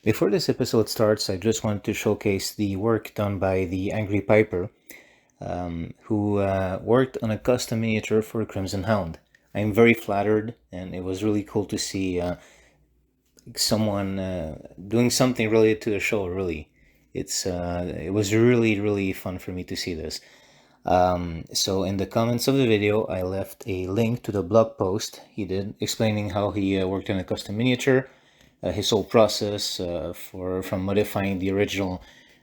Before this episode starts, I just wanted to showcase the work done by the Angry Piper, who worked on a custom miniature for Crimson Hound. I'm very flattered, and it was really cool to see someone doing something related to the show. Really, it was really fun for me to see this. So in the comments of the video, I left a link to the blog post he did explaining how he worked on a custom miniature, his whole process from modifying the original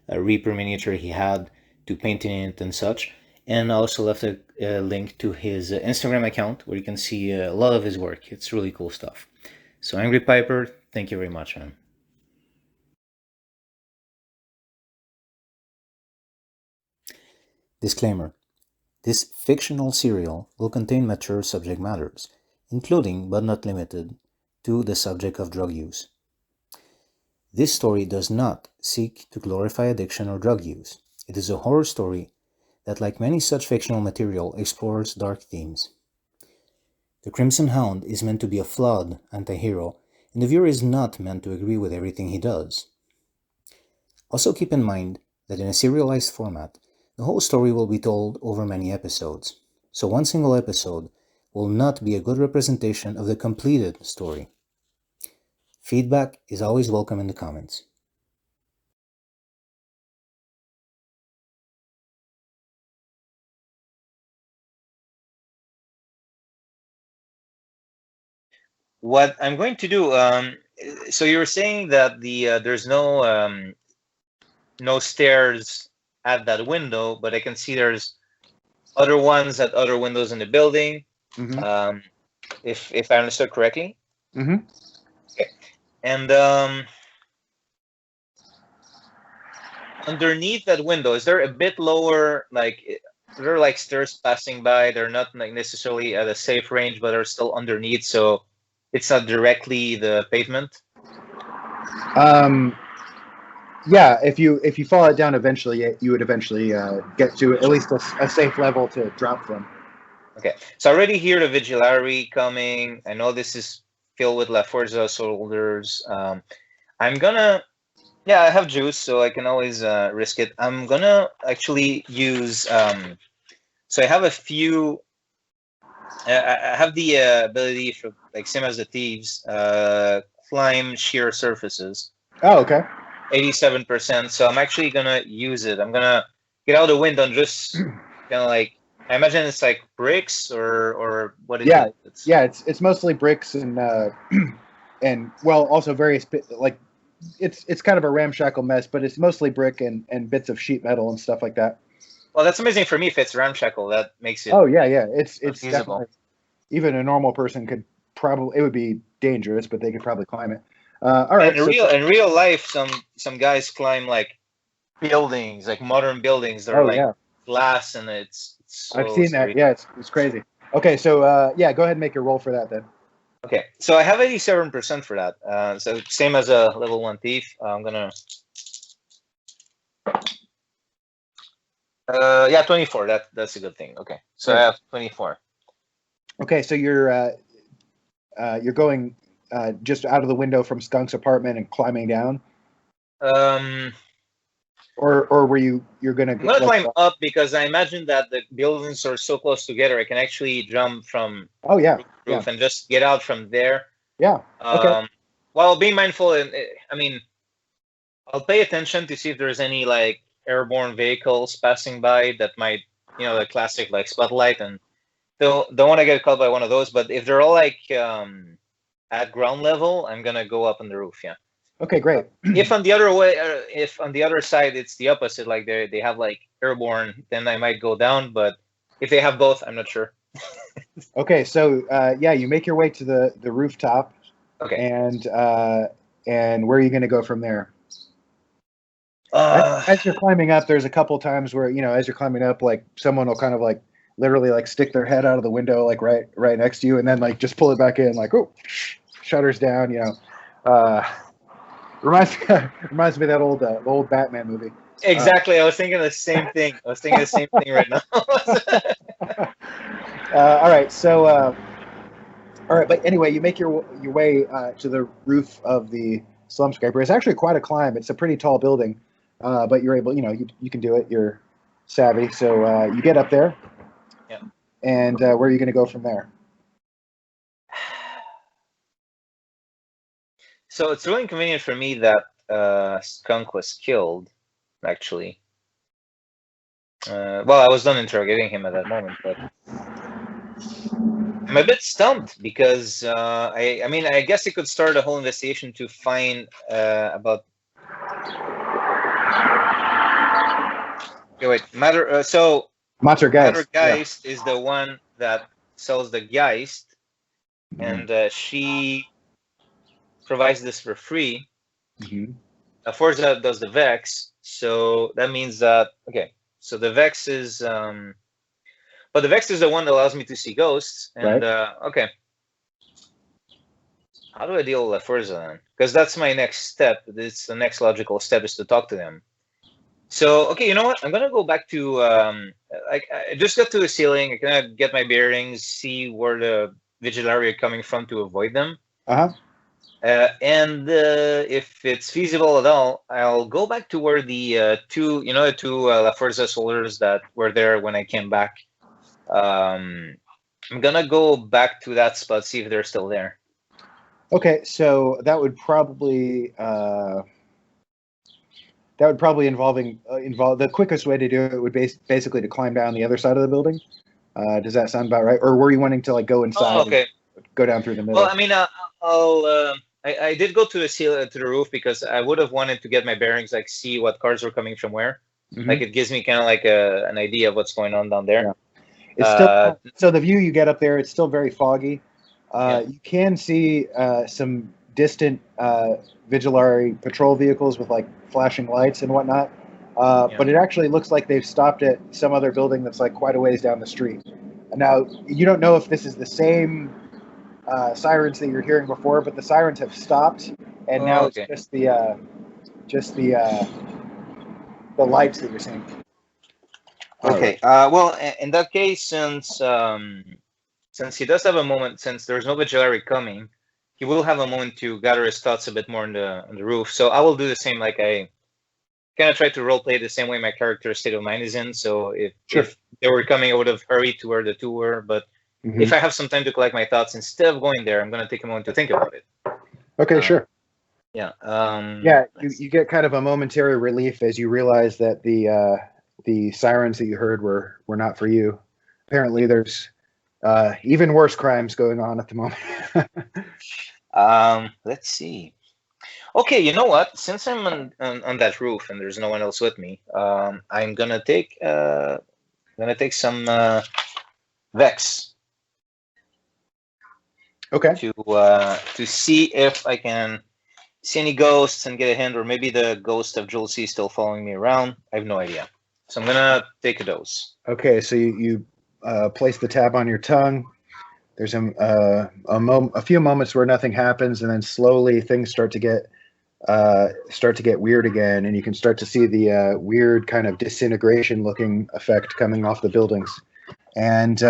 Reaper miniature he had to painting it and such. And I also left a link to his Instagram account where you can see a lot of his work. It's really cool stuff. So Angry Piper, thank you very much, man. Disclaimer. This fictional serial will contain mature subject matters, including but not limited to the subject of drug use. This story does not seek to glorify addiction or drug use. It is a horror story that, like many such fictional material, explores dark themes. The Crimson Hound is meant to be a flawed anti-hero, and the viewer is not meant to agree with everything he does. Also keep in mind that in a serialized format, the whole story will be told over many episodes, so one single episode will not be a good representation of the completed story. Feedback is always welcome in the comments. What I'm going to do, so you were saying that there's no stairs at that window, but I can see there's other ones at other windows in the building. Mm-hmm. If I understood correctly. Mm-hmm. Okay. And underneath that window, is there a bit lower, like there are like stairs passing by? They're not like necessarily at a safe range, but they're still underneath, so it's not directly the pavement. Yeah, if you fall it down eventually, you would eventually get to at least a safe level to drop from. Okay, so I already hear the Vigilary coming. I know this is filled with La Forza soldiers. I'm gonna, yeah, I have juice, so I can always risk it. I'm gonna actually use, so I have a few, I have the ability for, like, same as the thieves, climb sheer surfaces. Oh, okay. 87%, so I'm actually gonna use it. I'm gonna get out the window and just kind of like, I imagine it's like bricks or what is Yeah, it? yeah, it's mostly bricks and and well, also various like it's kind of a ramshackle mess, but it's mostly brick and bits of sheet metal and stuff like that. Well, that's amazing for me if it's ramshackle. That makes it. Oh yeah, it's feasible. definitely, even a normal person could probably, it would be dangerous, but they could probably climb it. All right. In real life, some guys climb like buildings, like modern buildings. They're like glass, and it's so I've seen scary. that. Yeah, it's crazy. Okay, so yeah, go ahead and make your roll for that then. Okay, so I have 87% for that. So same as a level 1 thief. I'm gonna. Yeah, 24. That's a good thing. Okay, so I have 24. Okay, so you're going just out of the window from Skunk's apartment and climbing down. Or were you're gonna? I'm gonna climb up because I imagine that the buildings are so close together. I can actually jump from roof and just get out from there. Yeah. Okay. While being mindful, and I mean, I'll pay attention to see if there's any like airborne vehicles passing by that might, the classic like spotlight, and don't want to get caught by one of those. But if they're all like at ground level, I'm gonna go up on the roof. Yeah. Okay, great. If on the other side it's the opposite, like they have like airborne, then I might go down. But if they have both, I'm not sure. Okay, so yeah, you make your way to the rooftop. Okay. And where are you going to go from there? As you're climbing up, there's a couple times where, as you're climbing up, like someone will kind of like literally like stick their head out of the window, like right next to you, and then like just pull it back in, like, oh, shutters down. Reminds me of that old Batman movie. Exactly. I was thinking the same thing. Right now. All right. So, all right. But anyway, you make your way to the roof of the slum scraper. It's actually quite a climb. It's a pretty tall building, but you're able, you can do it. You're savvy. So you get up there, Yeah. and where are you going to go from there? So it's really inconvenient for me that Skunk was killed, actually. Well, I was done interrogating him at that moment, but I'm a bit stumped because I mean, I guess I could start a whole investigation to find about. Okay, wait, so Mattergeist. Mattergeist is the one that sells the Geist, and she provides this for free. Forza does the Vex, so that means that so the Vex is but the Vex is the one that allows me to see ghosts, and okay. How do I deal with Forza then? Because that's my next step. It's the next logical step is to talk to them. So okay, you know what? I'm gonna go back to I just got to the ceiling. I kind of get my bearings, see where the Vigilari are coming from to avoid them. And if it's feasible at all, I'll go back to where the two La Forza soldiers that were there when I came back. I'm gonna go back to that spot, see if they're still there. Okay, so that would probably involve the quickest way to do it would basically to climb down the other side of the building. Does that sound about right? Or were you wanting to like go inside? Oh, okay. Go down through the middle. Well, I mean, I did go to the ceiling, to the roof, because I would have wanted to get my bearings, like see what cars were coming from where. Like it gives me kind of like an idea of what's going on down there. Yeah. It's still so the view you get up there, it's still very foggy. You can see some distant Vigilari patrol vehicles with like flashing lights and whatnot. But it actually looks like they've stopped at some other building that's like quite a ways down the street. Now, you don't know if this is the same sirens that you're hearing before, but the sirens have stopped, and now it's just the lights that you're seeing. Okay. Well, in that case, since he does have a moment, since there's no Vigilary coming, he will have a moment to gather his thoughts a bit more on the roof. So I will do the same. Like I kind of try to roleplay the same way my character's state of mind is in. So if they were coming, I would have hurried to where the two were. But if I have some time to collect my thoughts, instead of going there, I'm going to take a moment to think about it. Okay, sure. Yeah. You get kind of a momentary relief as you realize that the sirens that you heard were not for you. Apparently, there's even worse crimes going on at the moment. Let's see. Okay, you know what? Since I'm on that roof and there's no one else with me, I'm gonna take some Vex. Okay. To see if I can see any ghosts and get a hint, or maybe the ghost of Jules C is still following me around. I have no idea. So I'm gonna take a dose. Okay, so you place the tab on your tongue. There's a few moments where nothing happens, and then slowly things start to get weird again, and you can start to see the weird kind of disintegration-looking effect coming off the buildings, and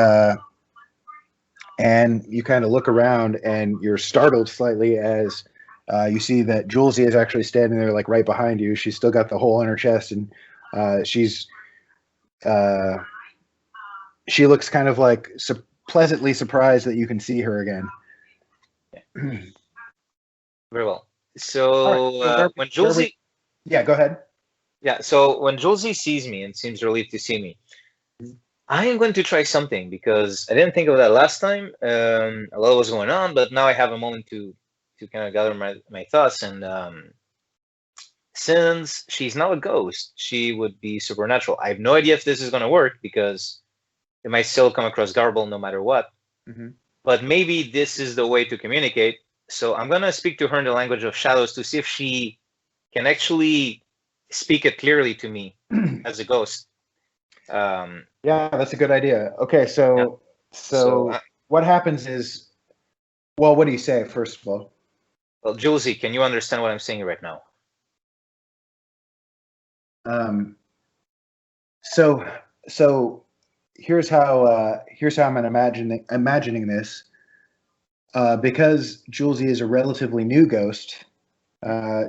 you kind of look around, and you're startled slightly as you see that Julesy is actually standing there, like right behind you. She's still got the hole in her chest, and she looks kind of like pleasantly surprised that you can see her again. Very well. So when Julesy... Yeah, go ahead. Yeah, so when Julesy sees me and seems relieved to see me, I am going to try something, because I didn't think of that last time. A lot was going on, but now I have a moment to kind of gather my thoughts. And since she's not a ghost, she would be supernatural. I have no idea if this is going to work, because it might still come across garbled no matter what. But maybe this is the way to communicate. So I'm going to speak to her in the language of shadows to see if she can actually speak it clearly to me as a ghost. Yeah, that's a good idea. Okay, so what happens is, well, what do you say first of all? Well, Julesy, can you understand what I'm saying right now? So here's how I'm imagining this. Because Julesy is a relatively new ghost,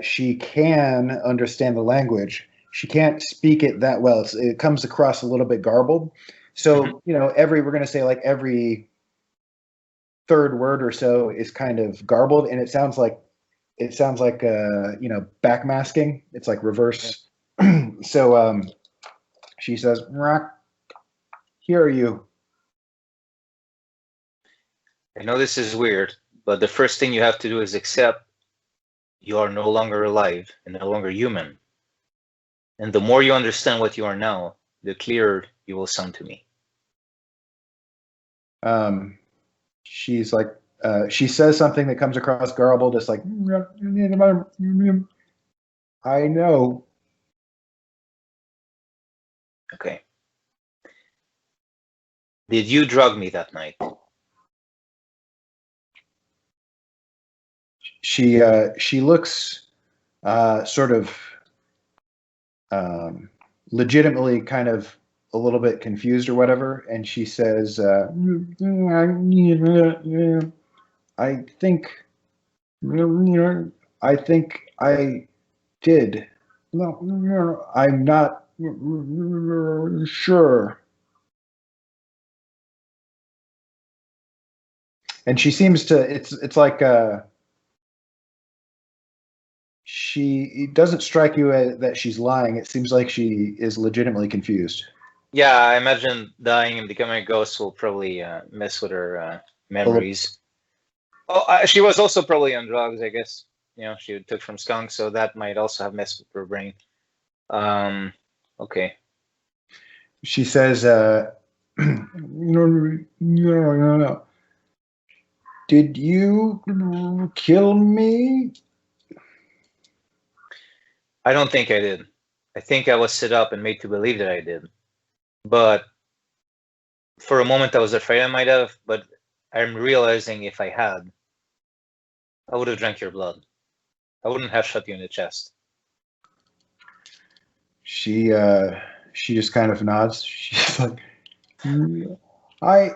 She can understand the language. She can't speak it that well. It comes across a little bit garbled. So, we're going to say like every third word or so is kind of garbled, and it sounds like backmasking. It's like reverse. So she says, "Rock, here are you." I know this is weird, but the first thing you have to do is accept you are no longer alive and no longer human. And the more you understand what you are now, the clearer you will sound to me. She's like, she says something that comes across garbled, just like, I know. Okay. Did you drug me that night? She looks sort of legitimately kind of a little bit confused or whatever, and she says, I think I did. No, I'm not sure. And she seems to. It's like it doesn't strike you that she's lying. It seems like she is legitimately confused. Yeah, I imagine dying and becoming a ghost will probably mess with her memories. Oh, she was also probably on drugs, I guess. She took from skunk, so that might also have messed with her brain. Okay. She says, no. Did you kill me? I don't think I did. I think I was set up and made to believe that I did. But for a moment I was afraid I might have, but I'm realizing if I had, I would have drank your blood. I wouldn't have shot you in the chest. She just kind of nods. She's like, I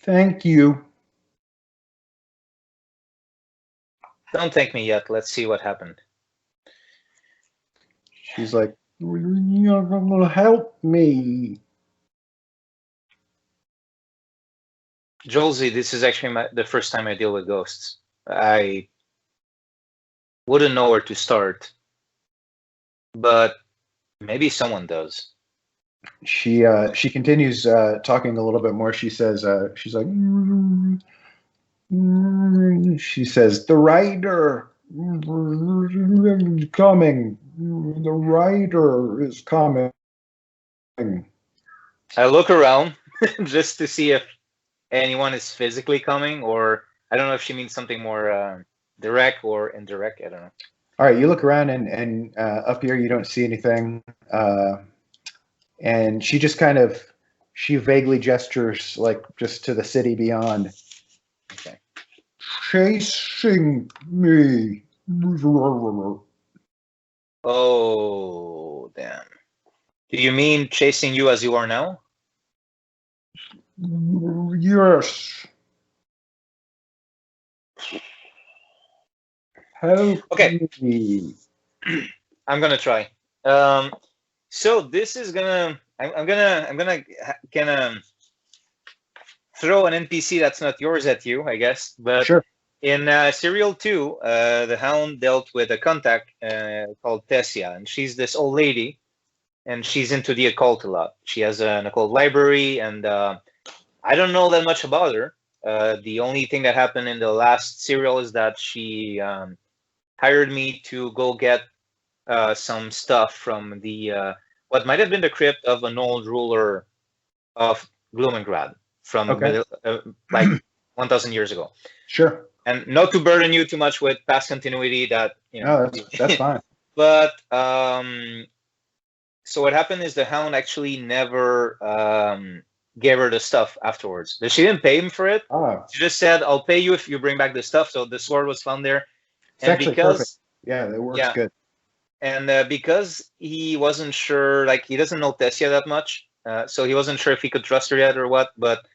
thank you. Don't thank me yet. Let's see what happened. She's like, you're gonna help me. Jolsey, this is actually the first time I deal with ghosts. I wouldn't know where to start, but maybe someone does. She continues talking a little bit more. She says, she's like, she says, the rider is coming. The rider is coming. I look around just to see if anyone is physically coming, or I don't know if she means something more direct or indirect. I don't know. All right, you look around and up here you don't see anything. And she just she vaguely gestures like just to the city beyond. Okay. Chasing me. Oh, damn. Do you mean chasing you as you are now? Yes. Help Okay. me. I'm gonna try. So this is gonna. I'm gonna kind of throw an NPC that's not yours at you, I guess. But sure. In Serial 2, the Hound dealt with a contact called Tessia, and she's this old lady, and she's into the occult a lot. She has an occult library, and I don't know that much about her. The only thing that happened in the last serial is that she hired me to go get some stuff from the what might have been the crypt of an old ruler of Blumengrad from like 1,000 years ago. Sure. And not to burden you too much with past continuity, that No, that's fine. But so what happened is the Hound actually never gave her the stuff afterwards. She didn't pay him for it. Oh. She just said, "I'll pay you if you bring back the stuff." So the sword was found there. It's actually perfect. Yeah, it works good. And because he wasn't sure, like he doesn't know Tessia that much, so he wasn't sure if he could trust her yet or what. But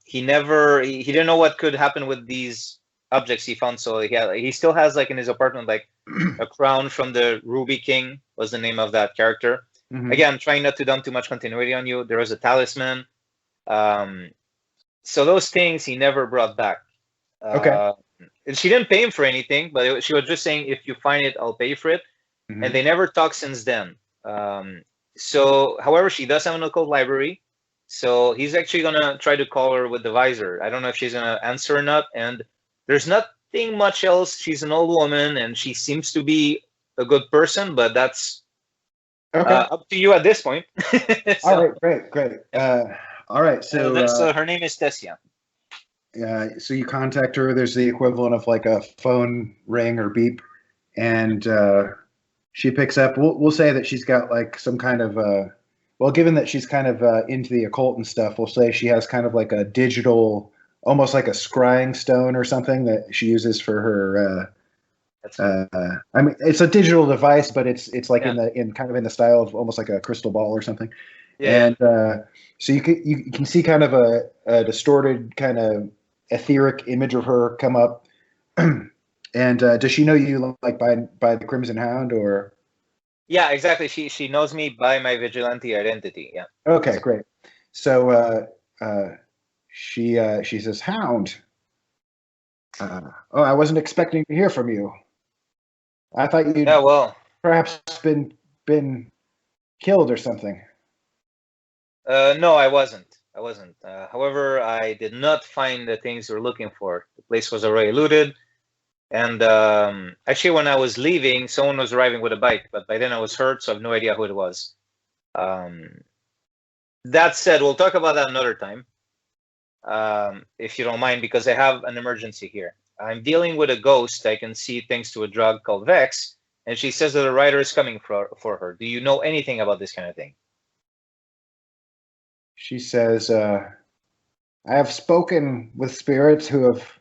he didn't know what could happen with these objects he found. So he still has like in his apartment like a crown from the Ruby King was the name of that character. Mhm. Again, trying not to dump too much continuity on you. There was a talisman. So those things he never brought back. Okay. And she didn't pay him for anything, but she was just saying, if you find it, I'll pay for it. Mhm. And they never talked since then. So, however, she does have an occult library. So he's actually gonna try to call her with the visor. I don't know if she's gonna answer or not. And there's nothing much else. She's an old woman, and she seems to be a good person, but that's Okay. up to you at this point. So, All right. Great. All right. so her name is Tessia. So you contact her. There's the equivalent of like a phone ring or beep, and she picks up. We'll say that she's got like some kind of well, given that she's kind of into the occult and stuff, we'll say she has kind of like a digital, almost like a scrying stone or something that she uses for her. I mean, it's a digital device, but it's like in kind of in the style of almost like a crystal ball or something. Yeah. And so you can see kind of a distorted kind of etheric image of her come up. And does she know you like by the Crimson Hound or? Yeah, exactly. She knows me by my vigilante identity. Yeah. Okay, great. So she says, "Hound. Oh, I wasn't expecting to hear from you. I thought you'd perhaps been killed or something." No, I wasn't. However, I did not find the things we're looking for. The place was already looted. And actually, when I was leaving, someone was arriving with a bike, but by then I was hurt, so I have no idea who it was. That said, we'll talk about that another time, if you don't mind, because I have an emergency here. I'm dealing with a ghost. I can see thanks to a drug called Vex, and she says that a rider is coming for her. Do you know anything about this kind of thing? She says, "I have spoken with spirits who have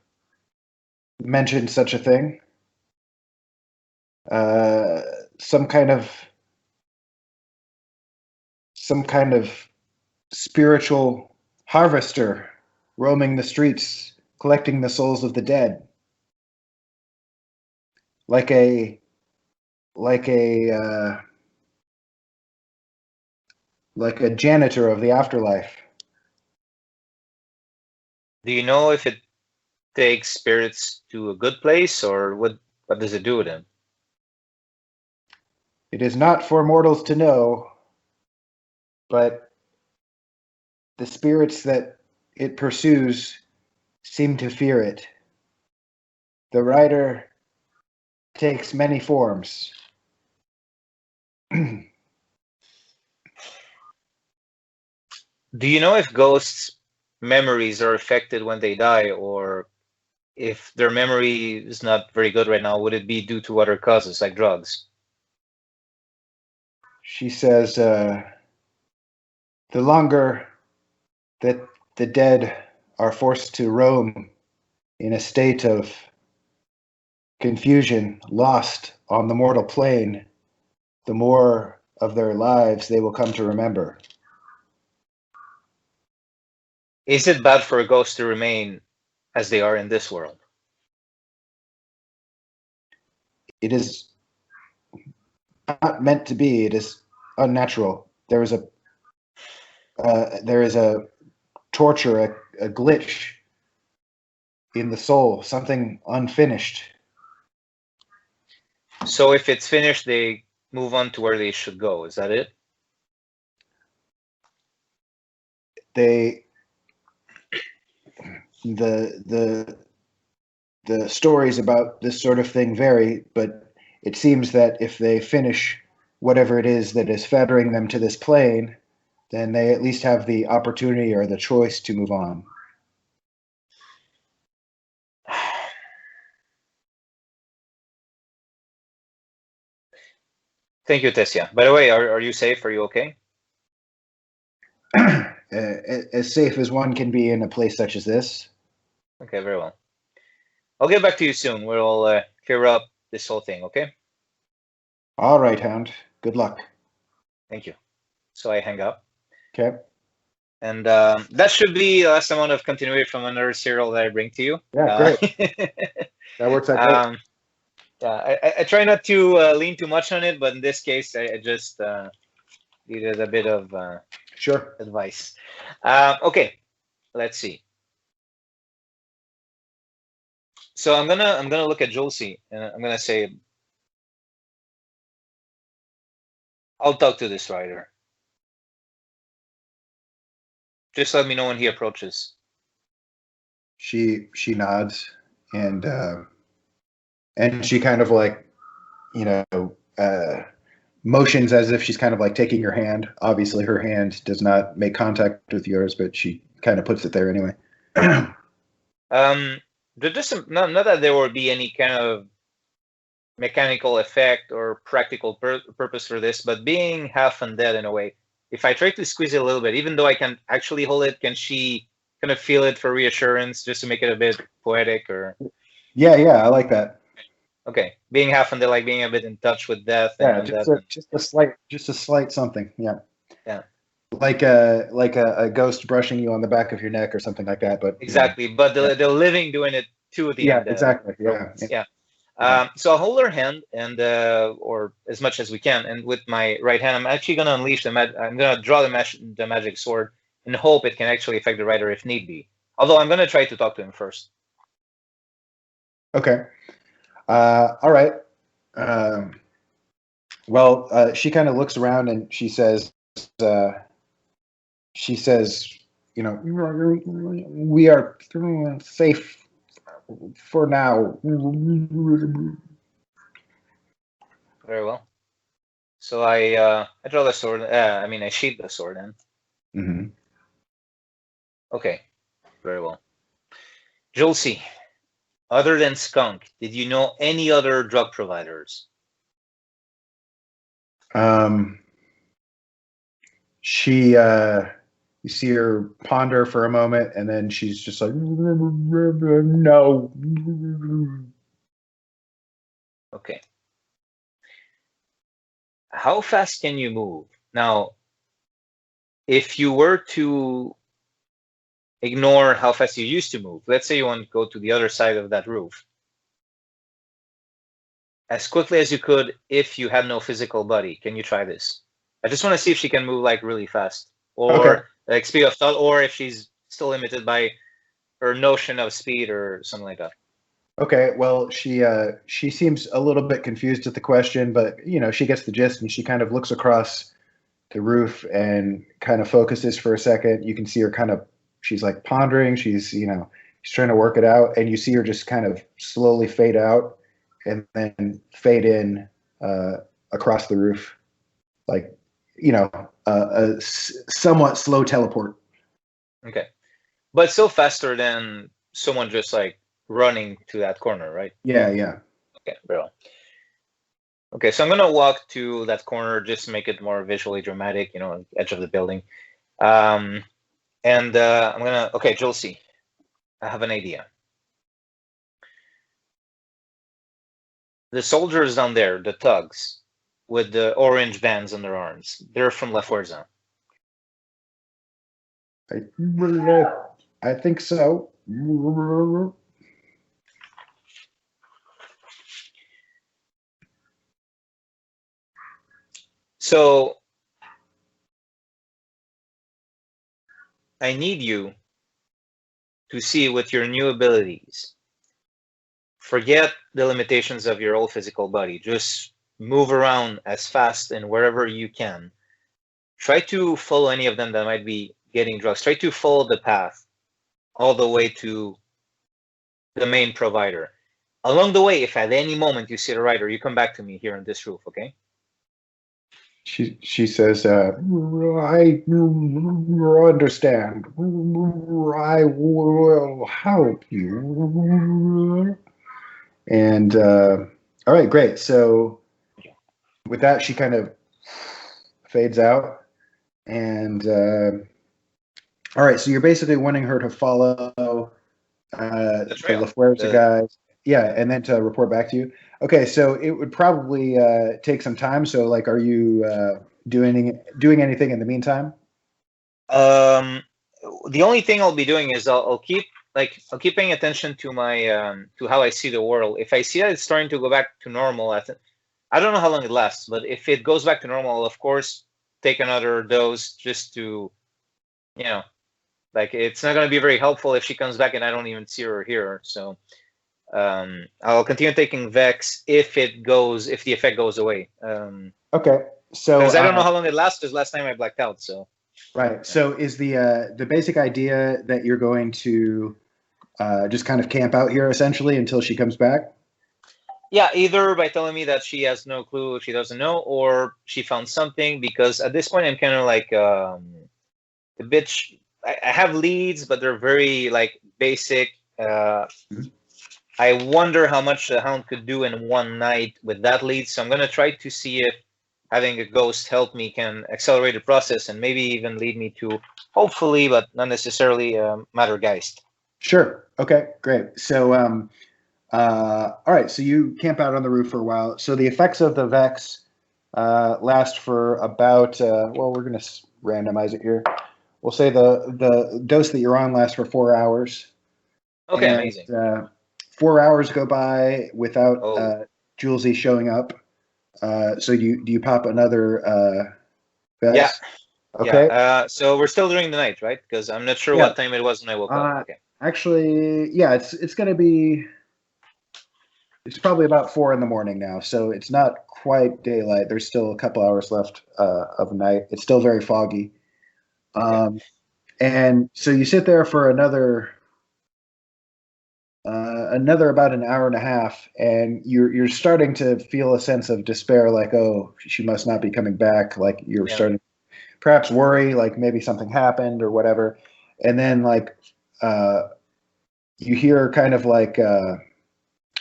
mentioned such a thing. Some kind of spiritual harvester roaming the streets, collecting the souls of the dead, like a janitor of the afterlife." Do you know if it takes spirits to a good place, or what does it do with them? It is not for mortals to know, but the spirits that it pursues seem to fear it. The rider takes many forms. Do you know if ghosts' memories are affected when they die, or if their memory is not very good right now, would it be due to other causes like drugs? She says, the longer that the dead are forced to roam in a state of confusion, lost on the mortal plane, the more of their lives they will come to remember. Is it bad for a ghost to remain as they are in this world? It is not meant to be. It is unnatural. There is a torture, a glitch in the soul, something unfinished. So if it's finished, they move on to where they should go. Is that it? The stories about this sort of thing vary, but it seems that if they finish whatever it is that is fettering them to this plane, then they at least have the opportunity or the choice to move on. Thank you, Tessia. By the way, are you safe? Are you okay? As safe as one can be in a place such as this. Okay, very well. I'll get back to you soon. We'll clear up this whole thing, okay? All right, Hound. Good luck. Thank you. So I hang up. Okay. And that should be the last amount of continuity from another serial that I bring to you. Yeah, great. That works out great. Yeah, I try not to lean too much on it, but in this case, I just needed a bit of Sure. advice. Okay, let's see. So I'm gonna look at Josie and I'm gonna say, I'll talk to this writer. Just let me know when he approaches. She nods and she kind of like, you know, motions as if she's kind of like taking your hand. Obviously, her hand does not make contact with yours, but she kind of puts it there anyway. Just not that there will be any kind of mechanical effect or practical purpose for this, but being half undead in a way, if I try to squeeze it a little bit, even though I can actually hold it, can she kind of feel it for reassurance, just to make it a bit poetic? Or Yeah, I like that. okay, being half undead, like being a bit in touch with death and undeath. Just a slight something. Yeah. Yeah. Like a ghost brushing you on the back of your neck or something like that. But exactly, but the living doing it to the undead. Exactly. So I'll hold her hand and or as much as we can, and with my right hand, I'm actually going to unleash the I'm going to draw the magic sword and hope it can actually affect the writer if need be. Although I'm going to try to talk to him first. Okay. All right. Well, she kind of looks around and she says, you know, we are safe for now. Very well. So I draw the sword. I sheath the sword in. Mm-hmm. Okay. Very well. Josie, other than Skunk, did you know any other drug providers? She you see her ponder for a moment, and then she's just like, no. Okay. How fast can you move? Now, if you were to ignore how fast you used to move, let's say you want to go to the other side of that roof, as quickly as you could if you had no physical body, can you try this? I just want to see if she can move like really fast, or like speed of thought, or if she's still limited by her notion of speed or something like that. Okay, well, she seems a little bit confused at the question, but you know, she gets the gist, and she kind of looks across the roof and kind of focuses for a second. You can see her kind of, she's like pondering. She's she's trying to work it out, and you see her just kind of slowly fade out and then fade in across the roof, like a somewhat slow teleport. Okay, but still faster than someone just like running to that corner, right? Yeah. Okay, very well. Okay, so I'm gonna walk to that corner just to make it more visually dramatic, edge of the building. And I'm gonna, okay, Josie, I have an idea. The soldiers down there, the thugs, with the orange bands on their arms, they're from La Forza. I think so. So I need you to see with your new abilities. Forget the limitations of your old physical body. Just move around as fast and wherever you can. Try to follow any of them that might be getting drugs. Try to follow the path all the way to the main provider. Along the way, if at any moment you see the writer, you come back to me here on this roof, okay? She says, I understand. I will help you. And all right, great. So with that, she kind of fades out. And all right, so you're basically wanting her to follow the La Fuerza guys. Yeah, and then to report back to you. Okay, so it would probably take some time. So, like, are you doing anything in the meantime? The only thing I'll be doing is I'll keep paying attention to my to how I see the world. If I see that it's starting to go back to normal, I don't know how long it lasts, but if it goes back to normal, I'll of course take another dose just to, you know, like it's not going to be very helpful if she comes back and I don't even see her or hear her. So I'll continue taking Vex if the effect goes away. Okay, so Because I don't know how long it lasts. Because last time I blacked out. So right. So is the basic idea that you're going to just kind of camp out here essentially until she comes back? yeah, either by telling me that she has no clue, she doesn't know, or she found something. Because at this point, I'm kind of like the bitch. I have leads, but they're very like basic. I wonder how much the Hound could do in one night with that lead. So I'm gonna try to see if having a ghost help me can accelerate the process and maybe even lead me to, hopefully, but not necessarily, Mattergeist. Sure. Okay, great. So all right, so you camp out on the roof for a while. So the effects of the Vex last for about well, we're gonna randomize it here. We'll say the dose that you're on lasts for 4 hours. Okay, And, amazing. 4 hours go by without Oh. Julesy showing up. So do you pop another Vex? Yeah. Okay. Yeah. So we're still during the night, right? Because I'm not sure what time it was when I woke up. Okay. Actually, yeah, it's gonna be. It's probably about 4 in the morning now, so it's not quite daylight. There's still a couple hours left of night. It's still very foggy. Okay. And so you sit there for another about an hour and a half, and you're starting to feel a sense of despair, like, oh, she must not be coming back. Like you're starting, perhaps worry, like maybe something happened or whatever. And then like you hear kind of like.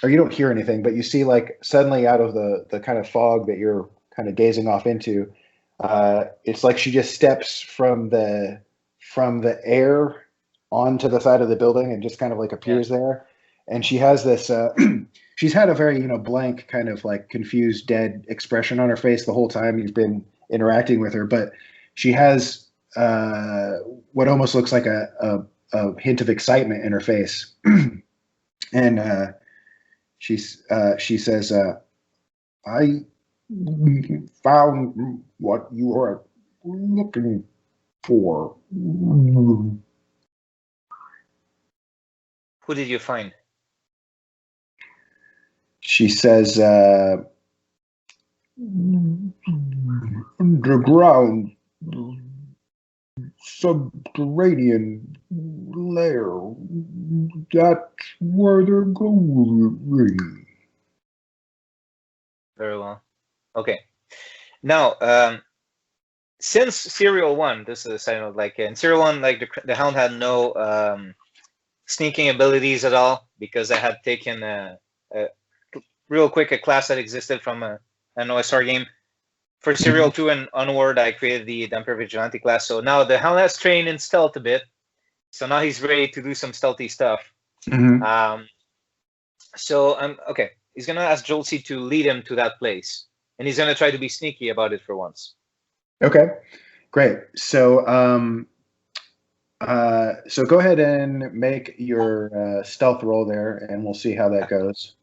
Or you don't hear anything, but you see like suddenly out of the kind of fog that you're kind of gazing off into, it's like she just steps from the air onto the side of the building and just kind of like appears there. And she has this she's had a very, blank kind of like confused, dead expression on her face the whole time you've been interacting with her, but she has what almost looks like a hint of excitement in her face. And she says, I found what you are looking for. Who did you find? She says, underground, subterranean lair. That's where they're going. Very well. Okay. Now, since Serial 1, this is a side note, like in Serial 1, like the Hound had no sneaking abilities at all, because I had taken real quick a class that existed from an OSR game. For Serial 2 and onward, I created the Damper Vigilante class. So now the Hound has trained in stealth a bit. So now he's ready to do some stealthy stuff. So okay. He's gonna ask Jolsey to lead him to that place, and he's gonna try to be sneaky about it for once. Okay, great. So so go ahead and make your stealth roll there, and we'll see how that goes.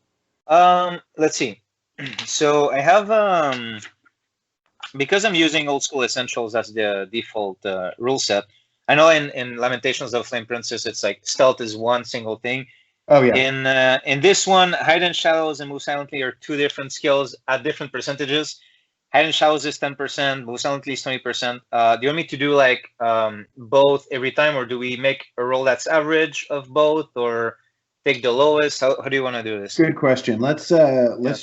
Let's see. So I have because I'm using Old School Essentials as the default rule set. I know in Lamentations of Flame Princess, it's like stealth is one single thing. Oh yeah. In this one, Hide in Shadows and Move Silently are two different skills at different percentages. Hide in Shadows is 10%, Move Silently is 20%. Do you want me to do like both every time, or do we make a roll that's average of both, or take the lowest? How do you want to do this? Good question. Let's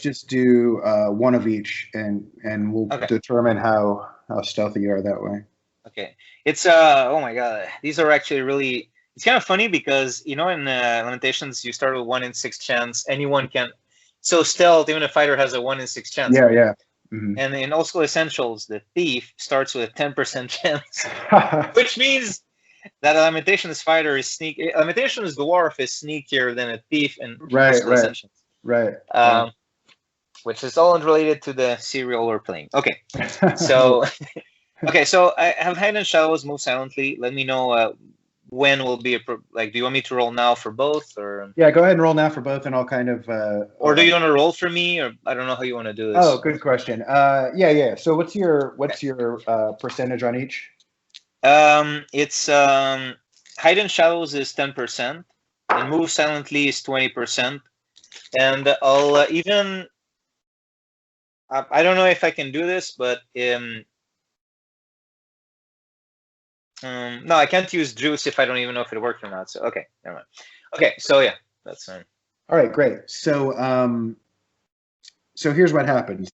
just do one of each, and we'll determine how stealthy you are that way. Okay. It's oh my god, these are actually really. It's kind of funny because in Lamentations you start with 1 in 6 chance. Anyone can. So stealth, even a fighter has a 1 in 6 chance. Yeah, yeah. Mm-hmm. And in Old School Essentials, the thief starts with a 10% chance, which means that a Lamentations fighter is sneak. Lamentations dwarf is sneakier than a thief in Old School Essentials. Right. Which is all unrelated to the serial we're playing. Okay, so Okay, so I have hide and shadows move silently. Let me know when will be like. Do you want me to roll now for both, or Yeah, go ahead and roll now for both, and I'll kind of. or do you want to roll for me, or I don't know how you want to do Oh, this. good question. Yeah. So what's your percentage on each? It's hide and shadows is 10%, and move silently is 20%, and I'll even. I don't know if I can do this, but no, I can't use juice if I don't even know if it worked or not. So okay, never mind. Okay, so yeah, that's fine. All right, great. So so here's what happens.